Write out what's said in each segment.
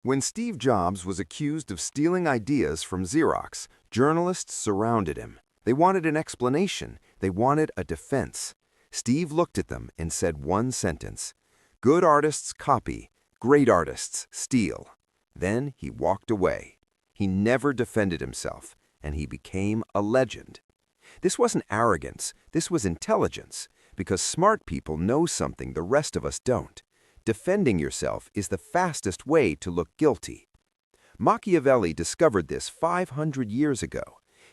When Steve Jobs was accused of stealing ideas from Xerox, journalists surrounded him. They wanted an explanation. They wanted a defense. Steve looked at them and said one sentence: "Good artists copy, great artists steal." Then he walked away. He never defended himself, and he became a legend. This wasn't arrogance, this was intelligence, because smart people know something the rest of us don't. Defending yourself is the fastest way to look guilty. Machiavelli discovered this 500 years ago.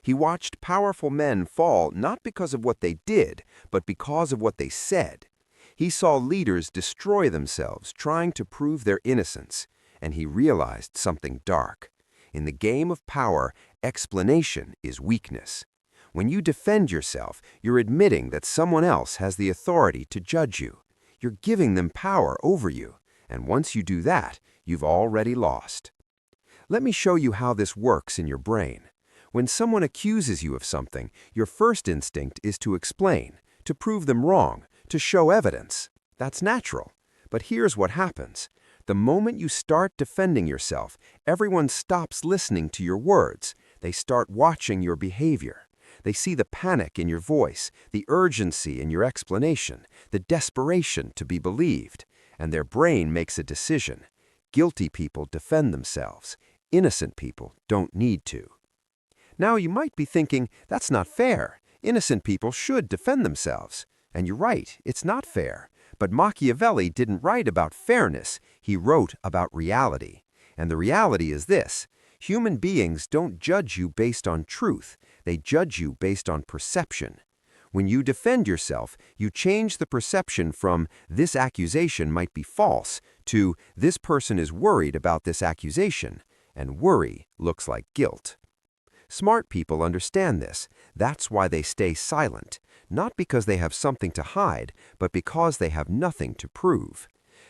He watched powerful men fall not because of what they did, but because of what they said. He saw leaders destroy themselves trying to prove their innocence, and he realized something dark. In the game of power, explanation is weakness. When you defend yourself, you're admitting that someone else has the authority to judge you. You're giving them power over you, and once you do that, you've already lost. Let me show you how this works in your brain. When someone accuses you of something, your first instinct is to explain, to prove them wrong, to show evidence. That's natural. But here's what happens. The moment you start defending yourself, everyone stops listening to your words. They start watching your behavior. They see the panic in your voice, the urgency in your explanation, the desperation to be believed, and their brain makes a decision. Guilty people defend themselves. Innocent people don't need to. Now you might be thinking, that's not fair. Innocent people should defend themselves. And you're right, it's not fair. But Machiavelli didn't write about fairness, he wrote about reality. And the reality is this: human beings don't judge you based on truth, they judge you based on perception. When you defend yourself, you change the perception from "this accusation might be false" to "this person is worried about this accusation," and worry looks like guilt. Smart people understand this. That's why they stay silent, not because they have something to hide, but because they have nothing to prove.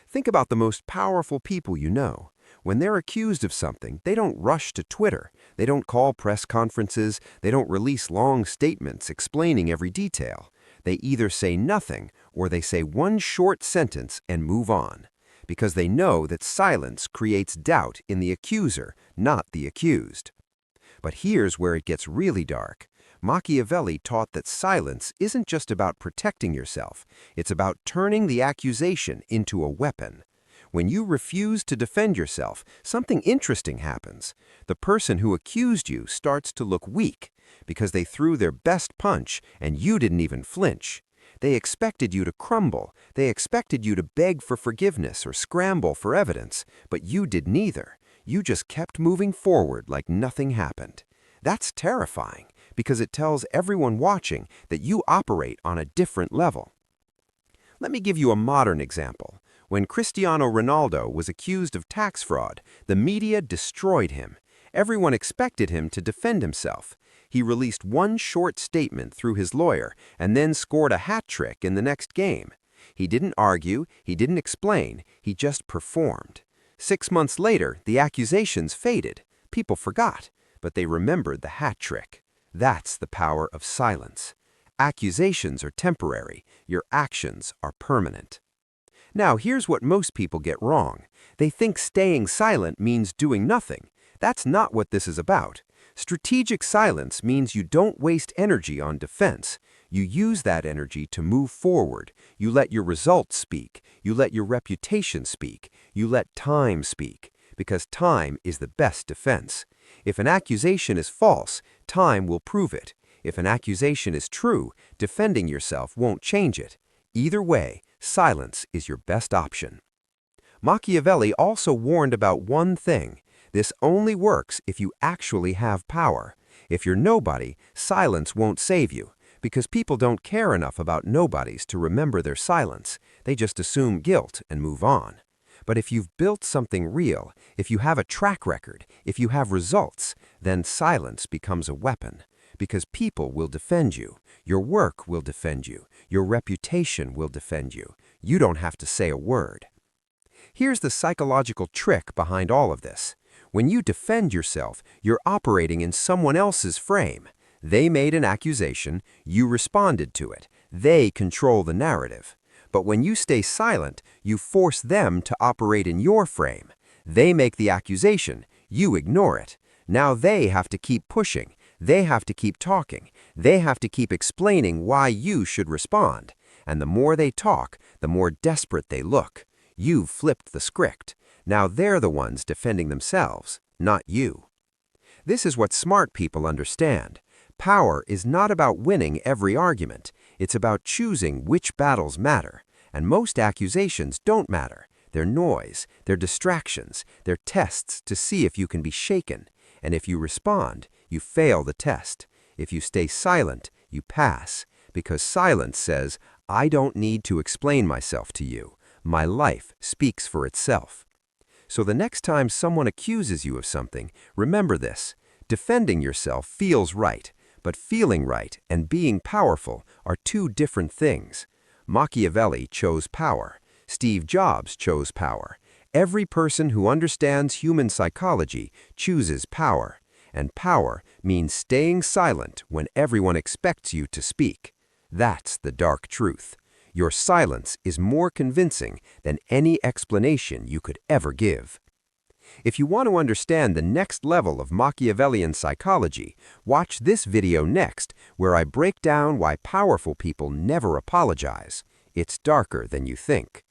Think about the most powerful people you know. When they're accused of something, they don't rush to Twitter. They don't call press conferences. They don't release long statements explaining every detail. They either say nothing or they say one short sentence and move on, because they know that silence creates doubt in the accuser, not the accused. But here's where it gets really dark. Machiavelli taught that silence isn't just about protecting yourself. It's about turning the accusation into a weapon. When you refuse to defend yourself, something interesting happens. The person who accused you starts to look weak because they threw their best punch and you didn't even flinch. They expected you to crumble. They expected you to beg for forgiveness or scramble for evidence, but you did neither. You just kept moving forward like nothing happened. That's terrifying because it tells everyone watching that you operate on a different level. Let me give you a modern example. When Cristiano Ronaldo was accused of tax fraud, the media destroyed him. Everyone expected him to defend himself. He released one short statement through his lawyer and then scored a hat trick in the next game. He didn't argue, he didn't explain, he just performed. 6 months later, the accusations faded. People forgot, but they remembered the hat trick. That's the power of silence. Accusations are temporary. Your actions are permanent. Now, here's what most people get wrong. They think staying silent means doing nothing. That's not what this is about. Strategic silence means you don't waste energy on defense. You use that energy to move forward. You let your results speak. You let your reputation speak. You let time speak, because time is the best defense. If an accusation is false, time will prove it. If an accusation is true, defending yourself won't change it. Either way, silence is your best option. Machiavelli also warned about one thing. This only works if you actually have power. If you're nobody, silence won't save you, because people don't care enough about nobodies to remember their silence. They just assume guilt and move on. But if you've built something real, if you have a track record, if you have results, then silence becomes a weapon, because people will defend you. Your work will defend you. Your reputation will defend you. You don't have to say a word. Here's the psychological trick behind all of this. When you defend yourself, you're operating in someone else's frame. They made an accusation, you responded to it. They control the narrative. But when you stay silent, you force them to operate in your frame. They make the accusation, you ignore it. Now they have to keep pushing, they have to keep talking, they have to keep explaining why you should respond. And the more they talk, the more desperate they look. You've flipped the script. Now they're the ones defending themselves, not you. This is what smart people understand. Power is not about winning every argument. It's about choosing which battles matter. And most accusations don't matter. They're noise, they're distractions, they're tests to see if you can be shaken. And if you respond, you fail the test. If you stay silent, you pass. Because silence says, I don't need to explain myself to you. My life speaks for itself. So the next time someone accuses you of something, remember this. Defending yourself feels right, but feeling right and being powerful are two different things. Machiavelli chose power. Steve Jobs chose power. Every person who understands human psychology chooses power. And power means staying silent when everyone expects you to speak. That's the dark truth. Your silence is more convincing than any explanation you could ever give. If you want to understand the next level of Machiavellian psychology, watch this video next, where I break down why powerful people never apologize. It's darker than you think.